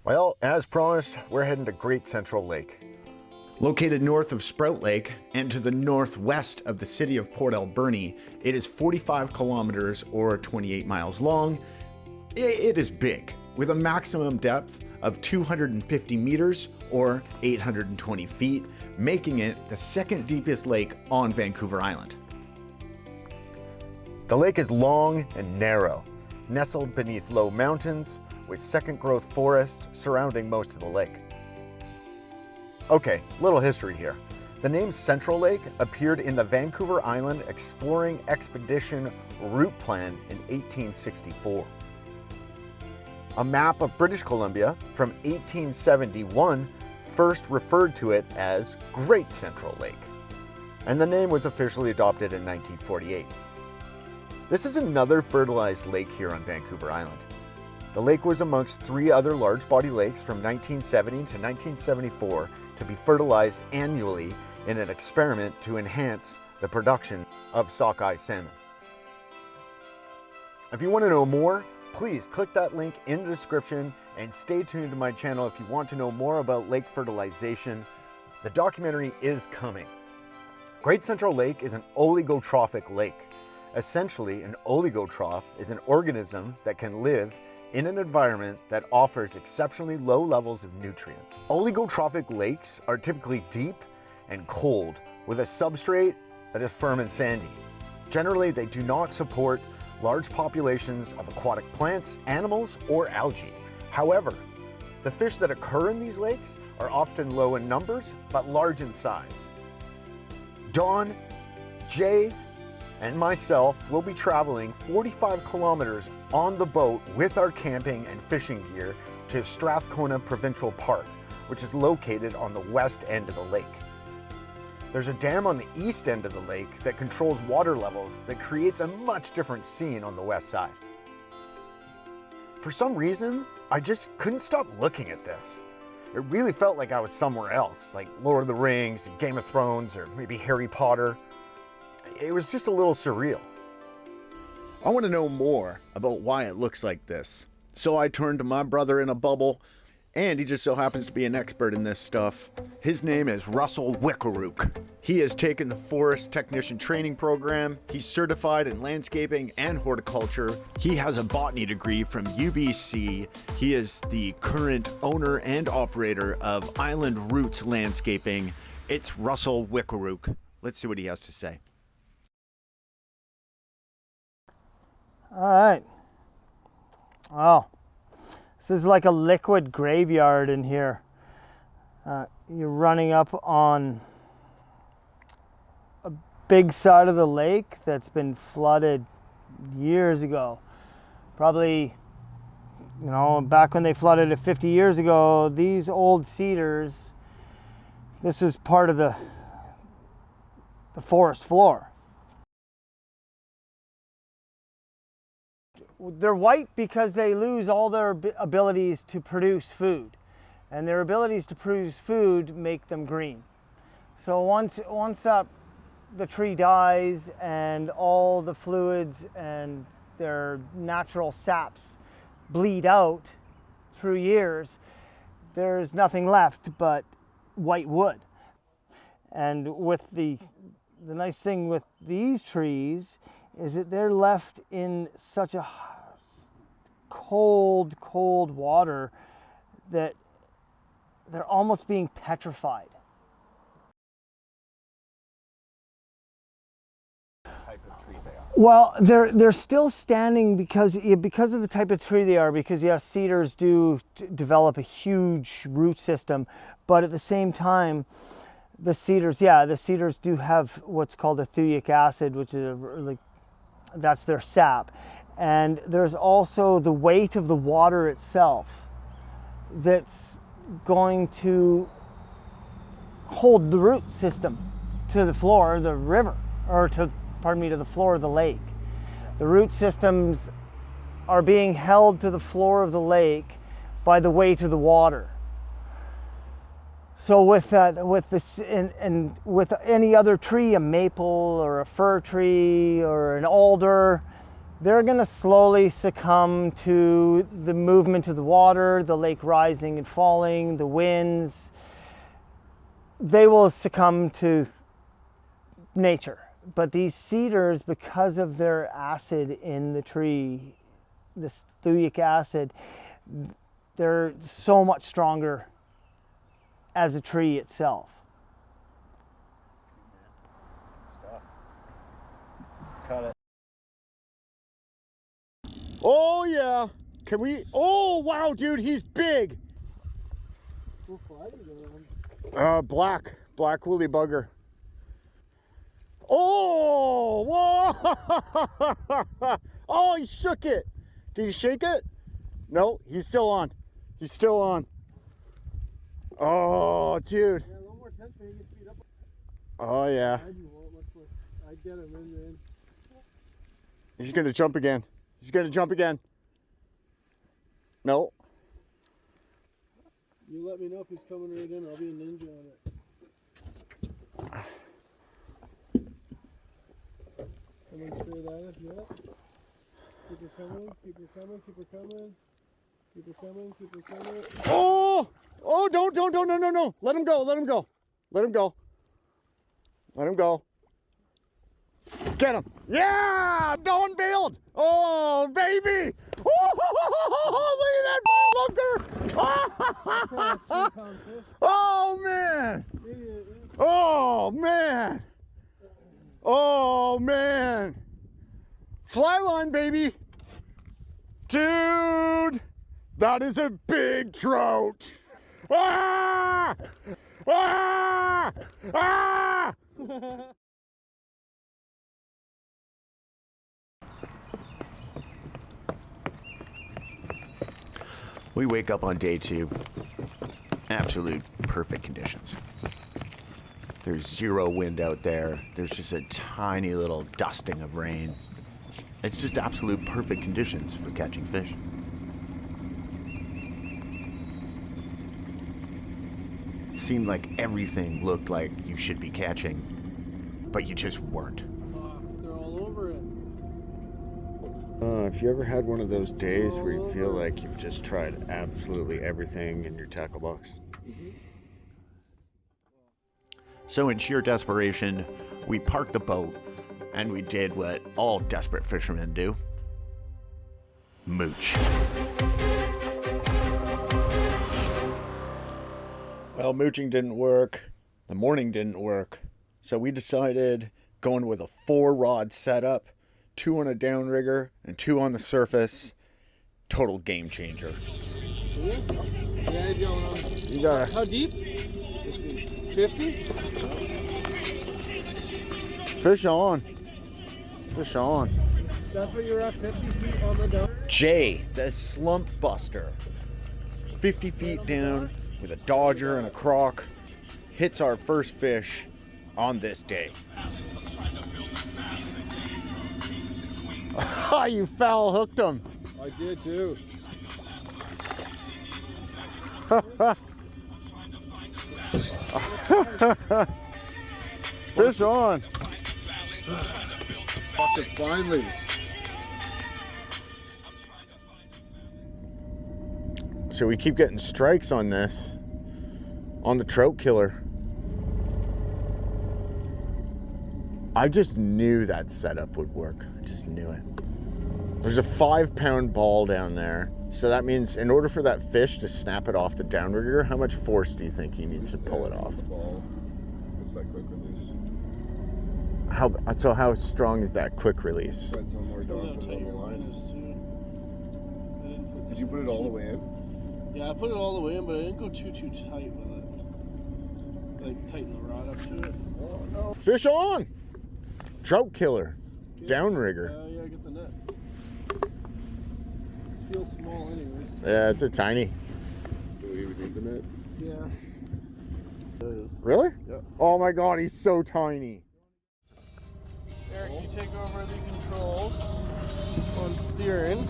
Well, as promised, we're heading to Great Central Lake. Located north of Sprout Lake and to the northwest of the city of Port Alberni, it is 45 kilometers or 28 miles long. It is big, with a maximum depth of 250 meters or 820 feet, making it the second deepest lake on Vancouver Island. The lake is long and narrow, nestled beneath low mountains with second growth forest surrounding most of the lake. Okay, little history here. The name Central Lake appeared in the Vancouver Island Exploring Expedition route plan in 1864. A map of British Columbia from 1871 first referred to it as Great Central Lake, and the name was officially adopted in 1948. This is another fertilized lake here on Vancouver Island. The lake was amongst three other large body lakes from 1970 to 1974 to be fertilized annually in an experiment to enhance the production of sockeye salmon. If you want to know more, please click that link in the description and stay tuned to my channel if you want to know more about lake fertilization. The documentary is coming. Great Central Lake is an oligotrophic lake. Essentially, an oligotroph is an organism that can live in an environment that offers exceptionally low levels of nutrients. Oligotrophic lakes are typically deep and cold with a substrate that is firm and sandy. Generally, they do not support large populations of aquatic plants, animals, or algae. However, the fish that occur in these lakes are often low in numbers, but large in size. Dawn, Jay, and myself will be traveling 45 kilometers on the boat with our camping and fishing gear to Strathcona Provincial Park, which is located on the west end of the lake. There's a dam on the east end of the lake that controls water levels that creates a much different scene on the west side. For some reason, I just couldn't stop looking at this. It really felt like I was somewhere else, like Lord of the Rings, Game of Thrones, or maybe Harry Potter. It was just a little surreal. I want to know more about why it looks like this. So I turned to my brother in a bubble, and he just so happens to be an expert in this stuff. His name is Russell Wickarook. He has taken the Forest Technician Training Program. He's certified in landscaping and horticulture. He has a botany degree from UBC. He is the current owner and operator of Island Roots Landscaping. It's Russell Wickarook. Let's see what he has to say. All right. Wow. This is like a liquid graveyard in here. You're running up on a big side of the lake that's been flooded years ago. Probably, you know, back when they flooded it 50 years ago, these old cedars, this is part of the forest floor. They're white because they lose all their abilities to produce food, and their abilities to produce food make them green. So once the tree dies and all the fluids and their natural saps bleed out through years, there's nothing left but white wood. And with the nice thing with these trees is that they're left in such a cold water that they're almost being petrified. Type of tree they are. Well, they're still standing because of the type of tree they are, because yes, cedars do develop a huge root system, but at the same time, the cedars do have what's called ethylenic acid, which is that's their sap. And there's also the weight of the water itself that's going to hold the root system to the floor of the river, or to the floor of the lake. The root systems are being held to the floor of the lake by the weight of the water. So with this, and with any other tree, a maple or a fir tree or an alder, they're going to slowly succumb to the movement of the water, the lake rising and falling, the winds. They will succumb to nature. But these cedars, because of their acid in the tree, the stearic acid, they're so much stronger as a tree itself. Cut it. Oh yeah. Can we? Oh wow, dude, he's big. Black woolly bugger. Oh, whoa! Oh, he shook it. Did he shake it? No, he's still on. He's still on. Oh, dude. Yeah, one more tenth, maybe speed up. Oh yeah. I get him in. He's gonna jump again. He's gonna jump again. No. You let me know if he's coming right in. I'll be a ninja on it. Coming straight at us, yeah. Keep her coming, keep her coming, keep her coming. Keep her coming, keep her coming. Oh! Oh, don't, no. Let him go, let him go. Let him go. Let him go. Get him. Yeah! No one bailed. Oh, baby! Oh, look at that fucker! Oh, man! Oh, man! Oh, man! Fly line, baby! Dude! That is a big trout! Ah! Ah! Ah! We wake up on day 2. Absolute perfect conditions. There's zero wind out there. There's just a tiny little dusting of rain. It's just absolute perfect conditions for catching fish. Seemed like everything looked like you should be catching, but you just weren't. They're all over it. If you ever had one of those days where you feel like you've just tried absolutely everything in your tackle box? So in sheer desperation, we parked the boat and we did what all desperate fishermen do. Mooch. Well, mooching didn't work. The morning didn't work. So we decided going with a 4-rod setup, 2 on a downrigger and 2 on the surface. Total game changer. Yeah, he's going on. You got How deep? 50? fish on. Fish on. That's what you're at, 50 feet on the down? Jay, the slump buster. 50 feet down with a dodger and a croc. Hits our first fish on this day. Ah, you foul hooked him. I did too. Fish on. Finally. So we keep getting strikes on this, on the trout killer. I just knew that setup would work. I just knew it. There's a 5-pound ball down there. So that means in order for that fish to snap it off the downrigger, how much force do you think he needs to pull it off? It's like quick release. How strong is that quick release? Depends on where dog put it on the line. Did you put it all the way in? Yeah, I put it all the way in, but I didn't go too tight with it. Like tighten the rod up to it. Oh no. Fish on! Trout killer. Downrigger. Yeah, get the net. This feels small anyways. Yeah, it's a tiny. Do we even need the net? Yeah. Really? Yeah. Oh my god, he's so tiny. Eric, you take over the controls on steering.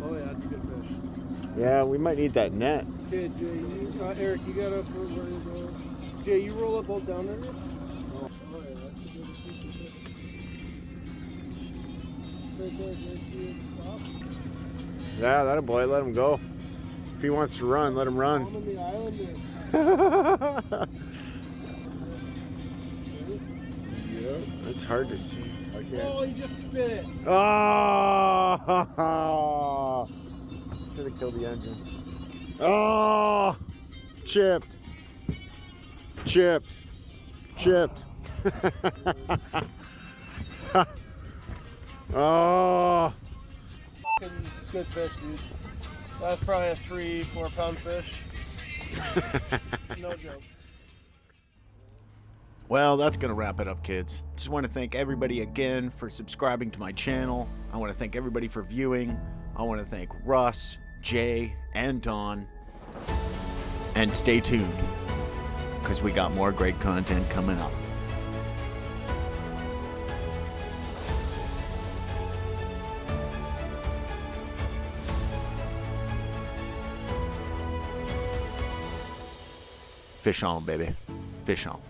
Oh yeah, that's a good fish. Yeah, we might need that net. Okay, Jay, Eric, you gotta put where you go. Jay, you roll up both down there. Oh yeah, that's a good piece of fish. right there. Can I see it stop? Yeah, that a boy. Let him go. If he wants to run, let him run. I'm on the island there. Yeah. It's hard to see. I can't. Oh, he just spit it. Oh! Should have killed the engine. Oh! Chipped. Chipped. Chipped. Oh! Fucking good fish, dude. That's probably a 3-4 pound fish. No joke. Well, that's going to wrap it up, kids. Just want to thank everybody again for subscribing to my channel. I want to thank everybody for viewing. I want to thank Russ, Jay, and Don. And stay tuned, because we got more great content coming up. Fish on, baby. Fish on.